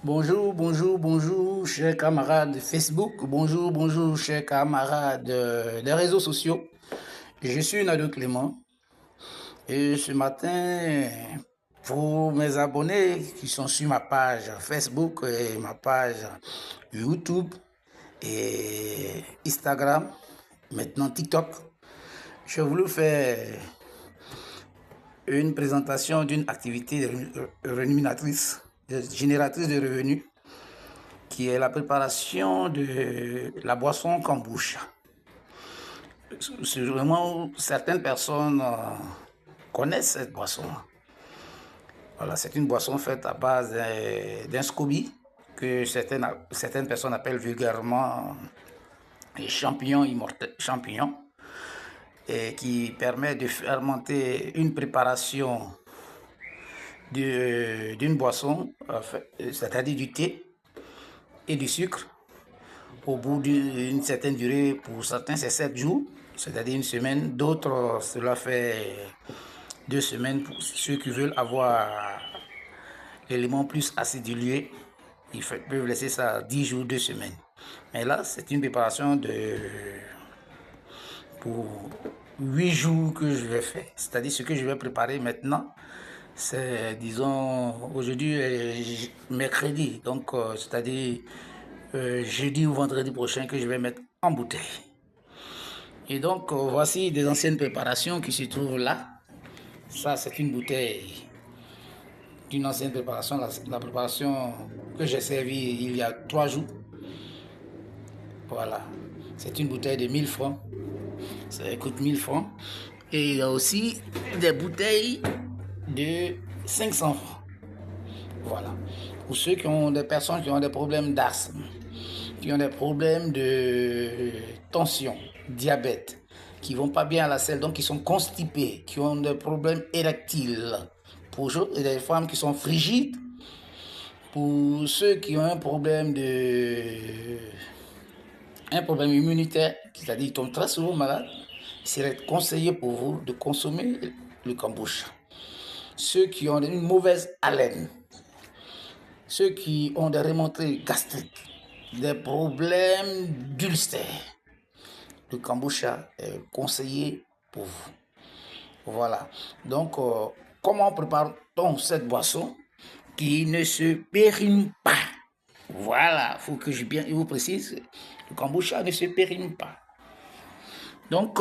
Bonjour, bonjour, bonjour, chers camarades de Facebook. Bonjour, bonjour, chers camarades des réseaux sociaux. Je suis Nadio Clément et ce matin, pour mes abonnés qui sont sur ma page Facebook et ma page YouTube et Instagram, maintenant TikTok, j'ai voulu faire une présentation d'une activité rémunératrice, génératrice de revenus, qui est la préparation de la boisson kombucha. Sûrement, certaines personnes connaissent cette boisson. Voilà, c'est une boisson faite à base d'un SCOBY, que certaines personnes appellent vulgairement champignon immortel, champignon, et qui permet de fermenter une préparation d'une boisson, c'est-à-dire du thé et du sucre, au bout d'une certaine durée. Pour certains, c'est 7 jours, c'est-à-dire une semaine. D'autres, cela fait 2 semaines. Pour ceux qui veulent avoir l'élément plus acidulé, ils peuvent laisser ça 10 jours, 2 semaines. Mais là, c'est une préparation pour 8 jours que je vais faire. C'est-à-dire ce que je vais préparer maintenant, c'est, disons, aujourd'hui mercredi. Donc, c'est-à-dire jeudi ou vendredi prochain que je vais mettre en bouteille. Et donc, voici des anciennes préparations qui se trouvent là. Ça, c'est une bouteille d'une ancienne préparation, la préparation que j'ai servie il y a 3 jours. Voilà. C'est une bouteille de 1000 francs. Ça coûte 1000 francs. Et il y a aussi des bouteilles de 500 francs. Voilà. Pour ceux qui ont des personnes qui ont des problèmes d'asthme, qui ont des problèmes de tension, diabète, qui vont pas bien à la selle, donc qui sont constipés, qui ont des problèmes érectiles, pour des femmes qui sont frigides, pour ceux qui ont un problème immunitaire, c'est-à-dire qu'ils tombent très souvent malades, il serait conseillé pour vous de consommer le kombucha. Ceux qui ont une mauvaise haleine, ceux qui ont des remontées gastriques, des problèmes d'ulcère, le kombucha est conseillé pour vous. Voilà. Donc, comment prépare-t-on cette boisson qui ne se périme pas? Voilà, il faut que je vous précise, le kombucha ne se périme pas. Donc,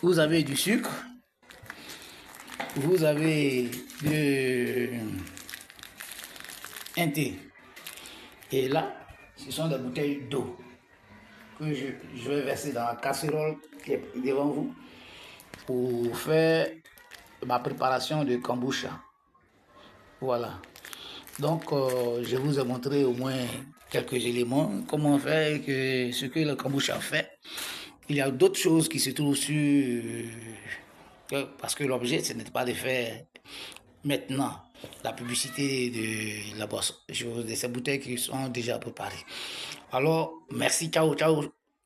vous avez du sucre, vous avez un thé. Et là, ce sont des bouteilles d'eau que je vais verser dans la casserole qui est devant vous pour faire ma préparation de kombucha. Voilà. Donc, je vous ai montré au moins quelques éléments, comment faire, ce que le kombucha fait. Il y a d'autres choses qui se trouvent sur... parce que l'objet, ce n'est pas de faire maintenant la publicité de la boisson, de ces bouteilles qui sont déjà préparées. Alors, merci, ciao, ciao.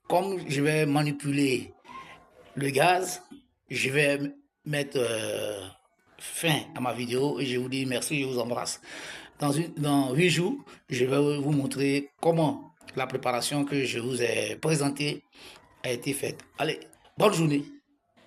Comme je vais manipuler le gaz, je vais mettre fin à ma vidéo et je vous dis merci, je vous embrasse. Dans 8 jours, je vais vous montrer comment la préparation que je vous ai présentée a été faite. Allez, bonne journée.